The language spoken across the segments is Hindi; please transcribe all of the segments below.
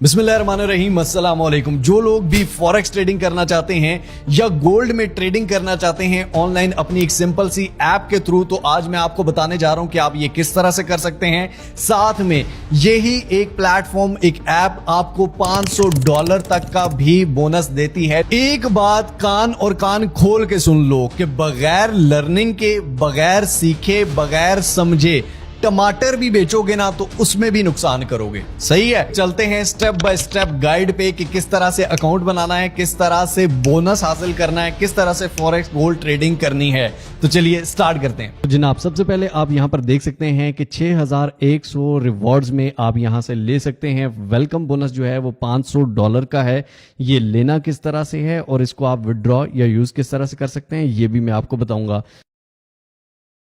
बिस्मिल्लाहिर्रहमानिर्रहीम, अस्सलाम वालेकुम। जो लोग भी फॉरेक्स ट्रेडिंग करना चाहते हैं या गोल्ड में ट्रेडिंग करना चाहते हैं ऑनलाइन अपनी एक सिंपल सी ऐप के थ्रू, तो आज मैं आपको बताने जा रहा हूं कि आप ये किस तरह से कर सकते हैं। साथ में यही एक प्लेटफॉर्म, एक ऐप आपको $500 तक का भी बोनस देती है। एक बात कान और कान खोल के सुन लो कि बगैर लर्निंग के, बगैर सीखे, बगैर समझे टमाटर भी बेचोगे ना तो उसमें भी नुकसान करोगे। सही है, चलते हैं स्टेप बाय स्टेप गाइड पे कि किस तरह से अकाउंट बनाना है, किस तरह से बोनस हासिल करना है, किस तरह से फॉरेक्स गोल्ड ट्रेडिंग करनी है। तो चलिए स्टार्ट करते हैं। तो जनाब, सबसे पहले आप यहां पर देख सकते हैं कि 6100 रिवॉर्ड्स में आप यहां से ले सकते हैं। वेलकम बोनस जो है वो $500 का है। ये लेना किस तरह से है और इसको आप विड्रॉ या यूज किस तरह से कर सकते हैं ये भी मैं आपको बताऊंगा।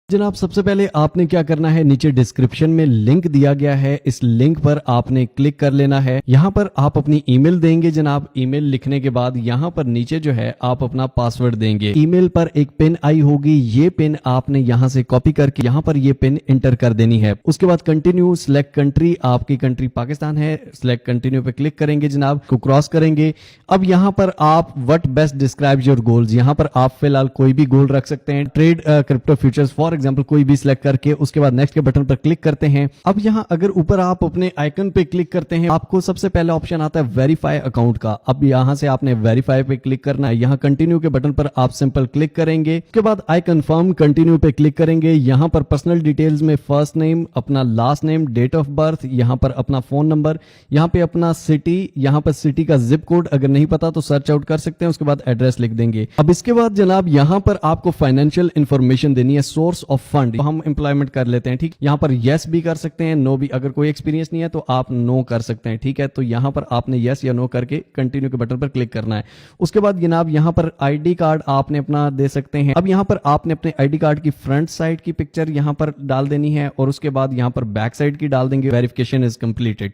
जनाब, सबसे पहले आपने क्या करना है, नीचे डिस्क्रिप्शन में लिंक दिया गया है, इस लिंक पर आपने क्लिक कर लेना है। यहां पर आप अपनी ईमेल देंगे। जनाब, ईमेल लिखने के बाद यहां पर नीचे जो है आप अपना पासवर्ड देंगे। ईमेल पर एक पिन आई होगी, ये पिन आपने यहां से कॉपी करके यहां पर ये पिन इंटर कर देनी है। उसके बाद कंटिन्यू, सिलेक्ट कंट्री, आपकी कंट्री पाकिस्तान है, सिलेक्ट कंटिन्यू पे क्लिक करेंगे। जनाब को क्रॉस करेंगे। अब यहां पर आप what best describe your goals, यहां पर आप फिलहाल कोई भी गोल रख सकते हैं। Trade crypto futures for example कोई भी सिलेक्ट करके उसके बाद नेक्स्ट के बटन पर क्लिक करते हैं। अब यहां अगर ऊपर आप अपने आइकन पे क्लिक करते हैं, आपको सबसे पहला ऑप्शन आता है वेरीफाई अकाउंट का। अब यहां से आपने वेरीफाई पे क्लिक करना है। यहां कंटिन्यू के बटन पर आप सिंपल क्लिक करेंगे। उसके बाद आई कंफर्म कंटिन्यू पे क्लिक करेंगे। यहां पर पर्सनल डिटेल्स में फर्स्ट नेम, अपना last name, date of birth, यहां पर अपना फोन नंबर, यहां पे अपना सिटी, यहां पर सिटी का जिप कोड अगर नहीं पता तो सर्च आउट कर सकते हैं। उसके बाद एड्रेस लिख देंगे। अब इसके बाद जनाब यहां पर आपको फाइनेंशियल इंफॉर्मेशन देनी है, सोर्स ऑफ फंड। हम एम्प्लॉयमेंट कर लेते हैं, ठीक। यहां पर यस भी कर सकते हैं, नो भी। अगर कोई एक्सपीरियंस नहीं है तो आप नो कर सकते हैं, ठीक है। तो यहां पर आपने यस या नो करके कंटिन्यू के बटन पर क्लिक करना है। उसके बाद जनाब यहां पर आईडी कार्ड आपने अपना दे सकते हैं। अब यहां पर आपने अपने आईडी कार्ड की फ्रंट साइड की पिक्चर यहां पर डाल देनी है और उसके बाद यहां पर बैक साइड की डाल देंगे। Verification is completed.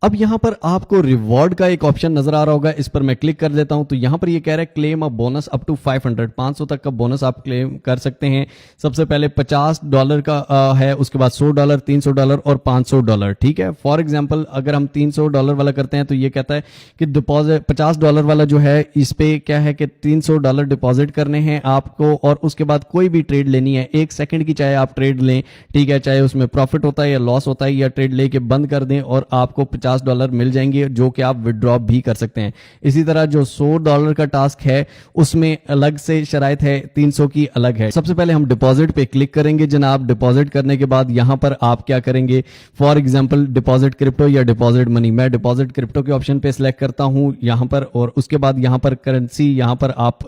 अब यहां पर आपको रिवॉर्ड का एक ऑप्शन नजर आ रहा होगा, इस पर मैं क्लिक कर देता हूं। तो यहां पर ये कह रहा है claim a bonus up to 500 तक का बोनस आप क्लेम कर सकते हैं। सबसे पहले $50 का है, उसके बाद $100, $300 और $500, ठीक है। फॉर एग्जांपल अगर हम $300 वाला करते हैं तो ये कहता है कि डिपॉजिट $50 वाला जो है इस पे क्या है कि $300 डिपॉजिट करने हैं आपको और उसके बाद कोई भी ट्रेड लेनी है, 1 सेकंड की चाहे आप ट्रेड लें, ठीक है, चाहे उसमें प्रॉफिट होता है या लॉस होता है, या ट्रेड लेके बंद कर दें और आपको $50 मिल जाएंगे जो कि आप विड्रॉ भी कर सकते हैं। इसी तरह जो $100 का टास्क है उसमें अलग से शराइत है, 300 की अलग है। सबसे पहले हम डिपॉजिट पे क्लिक करेंगे। जनाब डिपॉजिट करने के बाद यहां पर आप क्या करेंगे, फॉर एग्जांपल डिपॉजिट क्रिप्टो या डिपॉजिट मनी। मैं डिपॉजिट क्रिप्टो के ऑप्शन पे सिलेक्ट करता हूं यहां पर, और उसके बाद यहां पर करेंसी, यहां पर आप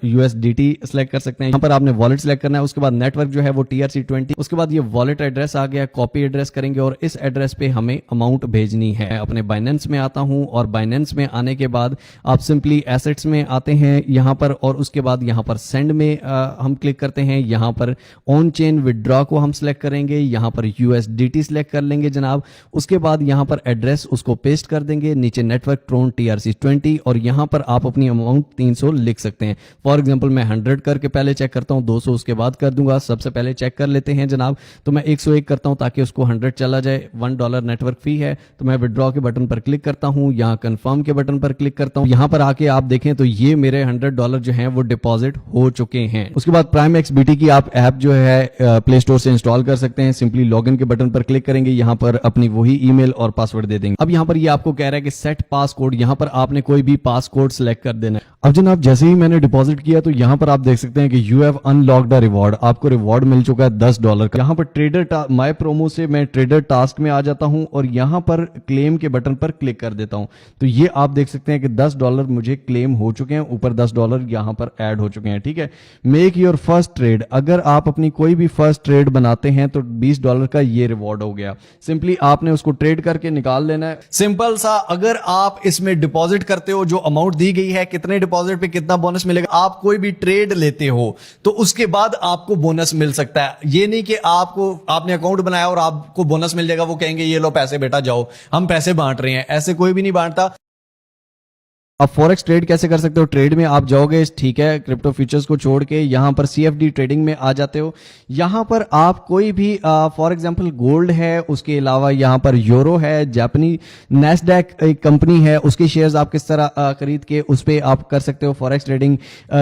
USDT सिलेक्ट कर सकते हैं। यहां पर आपने वॉलेट सिलेक्ट करना है। उसके बाद नेटवर्क जो है वो TRC20। उसके बाद ये वॉलेट एड्रेस आ गया, कॉपी एड्रेस करेंगे और इस एड्रेस पे हमें अमाउंट भेजनी है। अपने बाइनेंस में आता हूं और बाइनेंस में आने के बाद आप सिंपली एसेट्स में आते हैं यहां पर, और उसके बाद यहां पर सेंड में हम क्लिक करते हैं। यहां पर ऑन चेन विड्रॉ को हम सिलेक्ट करेंगे, यहां पर USDT सिलेक्ट कर लेंगे जनाब। उसके बाद यहां पर एड्रेस उसको पेस्ट कर देंगे, नीचे नेटवर्क ट्रोन TRC20, और यहां पर आप अपनी अमाउंट 300 लिख सकते हैं। फॉर एग्जांपल मैं 100 करके पहले चेक करता हूं, 200 उसके बाद कर दूंगा। सबसे पहले चेक कर लेते हैं जनाब, तो मैं 101 करता हूं ताकि उसको 100 चला जाए। $1 नेटवर्क फी है, तो मैं विड्रॉ के बटन पर क्लिक करता हूं, यहां कंफर्म के बटन पर क्लिक करता हूं। यहां पर आके आप देखें तो ये मेरे $100 जो हैं वो डिपॉजिट हो चुके हैं। उसके बाद प्राइम XBT की आप ऐप जो है प्ले स्टोर से इंस्टॉल कर सकते हैं। सिंपली लॉगिन के बटन पर क्लिक करेंगे, यहां पर अपनी वही ईमेल और पासवर्ड दे देंगे। अब यहां पर ये आपको कह रहा है कि सेट पास कोड, यहां पर आपने कोई भी पास कोड सिलेक्ट कर देना है। अब जनाब जैसे ही मैंने डिपॉजिट किया तो यहां पर आप देख सकते हैं कि you have unlocked a reward, आपको रिवॉर्ड मिल चुका है $10 का। यहां पर ट्रेडर माय प्रोमो से मैं ट्रेडर टास्क में आ जाता हूं और यहां पर क्लेम के बटन पर क्लिक कर देता हूं। तो ये आप देख सकते हैं कि $10 मुझे क्लेम हो चुके हैं, ऊपर $10 यहां पर ऐड हो चुके हैं, ठीक है। मेक योर फर्स्ट ट्रेड, अगर आप अपनी कोई भी फर्स्ट ट्रेड बनाते हैं तो $20 का ये रिवॉर्ड हो गया। सिंपली आपने उसको ट्रेड करके निकाल लेना है, सिंपल सा। अगर आप इसमें डिपॉजिट करते हो, जो अमाउंट दी गई है, कितने डिपॉजिट पे कितना बोनस मिलेगा, आप कोई भी ट्रेड लेते हो तो उसके बाद आपको बोनस मिल सकता है। ये नहीं कि आपने अकाउंट बनाया और आपको बोनस मिल जाएगा, वो कहेंगे ये लो पैसे बेटा जाओ हम पैसे बांट रहे हैं, ऐसे कोई भी नहीं बांटता। अब फॉरेक्स ट्रेड कैसे कर सकते हो? ट्रेड में आप जाओगे, ठीक है, क्रिप्टो फ्यूचर्स को छोड़ के यहां पर सीएफडी ट्रेडिंग में आ जाते हो। यहां पर आप कोई भी फॉर एग्जांपल गोल्ड है, उसके अलावा यहां पर यूरो है, जापानी नैस्डैक एक कंपनी है, उसके शेयर्स आप किस तरह खरीद के उस पर आप कर सकते हो forex trading.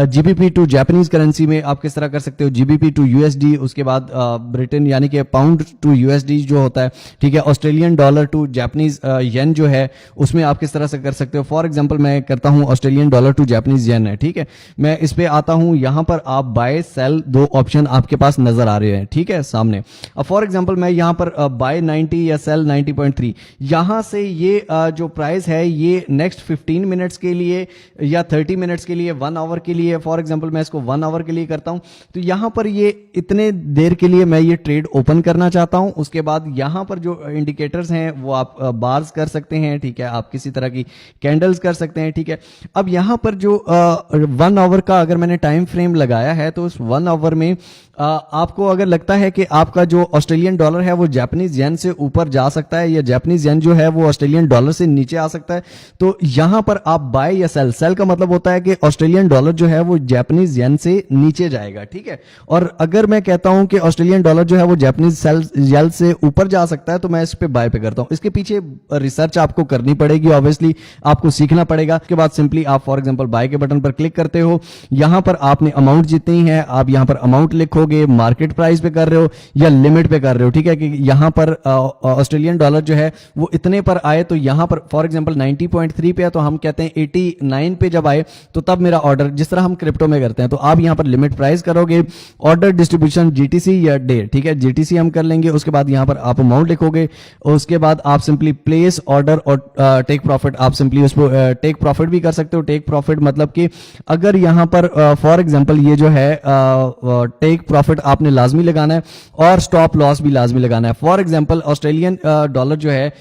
GBP to Japanese currency में आप किस तरह कर सकते हो, जीबीपी टू यूएसडी, उसके बाद ब्रिटेन यानी कि पाउंड टू यूएसडी जो होता है, ठीक है, Australian dollar to Japanese yen जो है, उसमें आप किस तरह से कर सकते हो। फॉर एग्जांपल मैं करता हूं Australian dollar to Japanese yen है, ठीक है, मैं इस पे आता हूं, यहां पर आप बाय सेल दो ऑप्शन आपके पास नजर आ रहे हैं, ठीक है, सामने। अब फॉर एग्जांपल मैं यहां पर बाय 90 या सेल 90.3, यहां से ये जो प्राइस है ये नेक्स्ट 15 मिनट्स के लिए या 30 मिनट्स के लिए, 1 आवर के लिए, फॉर एग्जांपल मैं इसको 1 आवर के लिए करता हूं, तो यहां पर ये इतने देर के लिए मैं ये ट्रेड ओपन करना चाहता हूं। उसके बाद यहां पर जो इंडिकेटर्स हैं वो आप बार्स कर सकते हैं, ठीक है, आप किसी तरह की कैंडल्स कर सकते हैं, ठीक है। अब यहां पर जो 1 आवर का अगर मैंने टाइम फ्रेम लगाया है, तो उस 1 आवर में आपको अगर लगता है कि आपका जो ऑस्ट्रेलियन डॉलर है वो जापानीज येन से ऊपर जा सकता है या जापानीज येन जो है वो ऑस्ट्रेलियन डॉलर से नीचे आ सकता है, तो यहां पर आप बाय या सेल, सेल का मतलब होता है कि ऑस्ट्रेलियन डॉलर जो है वो जापानीज येन से नीचे जाएगा, ठीक है। और अगर मैं कहता हूं कि ऑस्ट्रेलियन डॉलर जो है वो जापानीज येन से ऊपर जा सकता है, तो मैं इस पे बाय पे करता हूं। इसके पीछे रिसर्च आपको करनी पड़ेगी, ऑब्वियसली आपको सीखना पड़ेगा। उसके बाद सिंपली आप फॉर एग्जांपल बाय के बटन पर क्लिक करते हो, यहां पर आपने अमाउंट जितनी है आप यहां पर अमाउंट लिखोगे, मार्केट प्राइस पे कर रहे हो या लिमिट पे कर रहे हो, ठीक है, कि यहां पर ऑस्ट्रेलियन डॉलर जो है वो इतने पर आए, तो यहां पर फॉर एग्जांपल 90.3 पे है, तो हम कहते हैं 89 पे जब आए तो तब मेरा ऑर्डर, जिस तरह हम क्रिप्टो में करते हैं, तो आप यहां पर लिमिट प्राइस करोगे, ऑर्डर डिस्ट्रीब्यूशन जीटीसी या डे, ठीक है, जीटीसी हम कर लेंगे। उसके बाद यहां पर आप अमाउंट लिखोगे, उसके बाद आप सिंपली प्लेस ऑर्डर और टेक प्रॉफिट, आप सिंपली उसको टेक प्रॉफिट भी कर सकते हो। टेक प्रॉफिट मतलब कि अगर यहां पर फॉर एग्जांपल ये जो है टेक प्रॉफिट आपने लाजमी लगाना है और स्टॉप लॉस भी लाजमी लगाना है। फॉर एग्जांपल ऑस्ट्रेलियन डॉलर जो है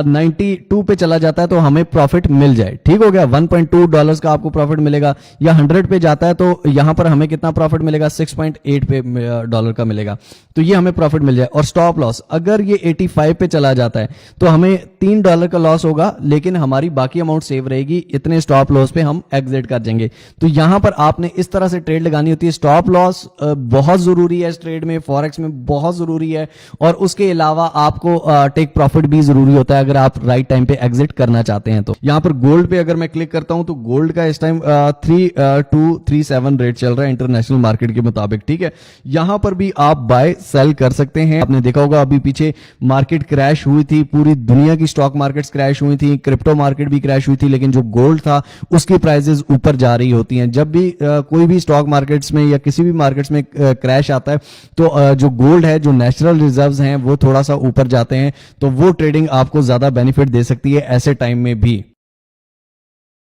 92 पे चला जाता है तो हमें प्रॉफिट मिल जाए, ठीक हो गया, 1.2 डॉलर्स का आपको प्रॉफिट मिलेगा, या 100 पे जाता है तो यहां पर हमें कितना प्रॉफिट मिलेगा, 6.8 पे डॉलर का मिलेगा, तो ये हमें प्रॉफिट मिल जाए। और स्टॉप लॉस अगर ये 85 पे चला जाता है तो हमें $3 का लॉस होगा, लेकिन हमारी बाकी अमाउंट सेव रहेगी, इतने स्टॉप लॉस पे हम एग्जिट कर जाएंगे। तो यहां पर आपने इस तरह से ट्रेड लगानी होती है। स्टॉप लॉस बहुत जरूरी है इस ट्रेड में, फॉरेक्स में बहुत जरूरी है, और उसके अलावा आपको टेक प्रॉफिट भी जरूरी होता है अगर आप राइट टाइम पे एग्जिट करना चाहते हैं। तो यहां पर गोल्ड पे अगर मैं क्लिक करता हूं तो गोल्ड का इस टाइम 3237 रेट चल रहा है इंटरनेशनल मार्केट के मुताबिक, ठीक है। यहां पर भी आप बाय सेल कर सकते हैं। आपने देखा होगा अभी पीछे मार्केट क्रैश हुई थी, पूरी दुनिया की स्टॉक मार्केट्स क्रैश हुई थी, क्रिप्टो मार्केट भी क्रैश हुई थी, लेकिन जो गोल्ड था उसकी प्राइसेस ऊपर जा रही होती हैं। जब भी कोई भी स्टॉक मार्केट्स में या किसी भी मार्केट्स में क्रैश आता है तो जो गोल्ड है, जो नेचुरल रिजर्व्स हैं, वो थोड़ा सा ऊपर जाते हैं, तो वो ट्रेडिंग आपको ज्यादा बेनिफिट दे सकती है ऐसे टाइम में भी।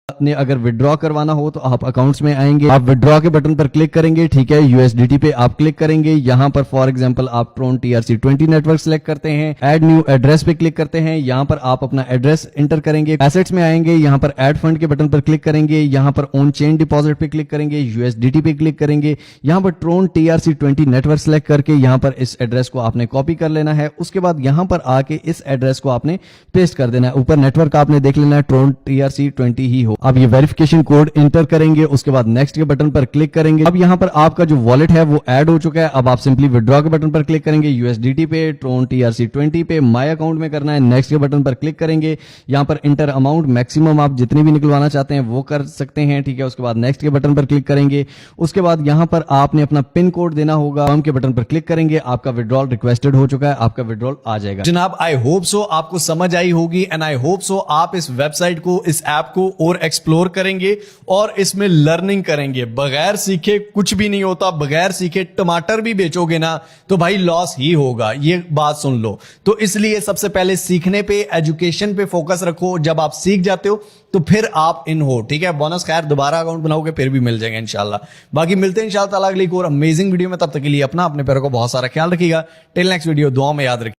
आपने अगर विड्रॉ करवाना हो तो आप अकाउंट्स में आएंगे, आप विड्रॉ के बटन पर क्लिक करेंगे, ठीक है, यूएसडीटी पे आप क्लिक करेंगे, यहां पर फॉर एग्जांपल आप ट्रोन TRC20 नेटवर्क सेलेक्ट करते हैं, ऐड न्यू एड्रेस पे क्लिक करते हैं, यहां पर आप अपना एड्रेस एंटर करेंगे, एसेट्स में आएंगे, यहां पर ऐड फंड के बटन पर क्लिक करेंगे, यहां पर ऑन चेन डिपॉजिट पे क्लिक करेंगे, यूएसडीटी पे क्लिक करेंगे, यहां पर ट्रोन TRC20 नेटवर्क सेलेक्ट करके यहां पर इस एड्रेस को आपने कॉपी कर लेना है। उसके बाद यहां पर आके इस एड्रेस को आपने पेस्ट कर देना है। ऊपर नेटवर्क आपने देख लेना है ट्रोन TRC20 ही हो। अब ये वेरिफिकेशन कोड इंटर करेंगे, उसके बाद नेक्स्ट के बटन पर क्लिक करेंगे। अब यहां पर आपका जो वॉलेट है वो ऐड हो चुका है। अब आप सिंपली विड्रॉ के बटन पर क्लिक करेंगे, यूएसडीटी पे, ट्रोन TRC20 पे, माय अकाउंट में करना है, नेक्स्ट के बटन पर क्लिक करेंगे, यहां पर इंटर अमाउंट, मैक्सिमम आप जितनी भी निकलवाना चाहते हैं वो कर सकते हैं, ठीक है। उसके बाद नेक्स्ट के बटन पर क्लिक करेंगे, उसके बाद यहां पर आपने अपना पिन कोड देना होगा, फॉर्म के बटन पर क्लिक करेंगे, आपका विड्रॉल रिक्वेस्टेड हो चुका है, आपका विड्रॉल आ जाएगा। जनाब आई होप सो आपको समझ आई होगी एंड आई होप सो आप इस वेबसाइट को, इस ऐप को और एक्सप्लोर करेंगे और इसमें लर्निंग करेंगे। बगैर सीखे कुछ भी नहीं होता, बगैर सीखे टमाटर भी बेचोगे ना तो भाई लॉस ही होगा, ये बात सुन लो। तो इसलिए सबसे पहले सीखने पे, एजुकेशन पे फोकस रखो। जब आप सीख जाते हो तो फिर आप इन हो, ठीक है। बोनस खैर दोबारा अकाउंट बनाओगे फिर भी मिल जाएगा इंशाल्लाह। बाकी मिलते हैं इंशाल्लाह ताला अगली एक और अमेजिंग वीडियो में। तब तक के लिए अपना, अपने पैरों को बहुत सारा ख्याल रखिएगा। टिल नेक्स्ट वीडियो, दुआ में याद रखिए।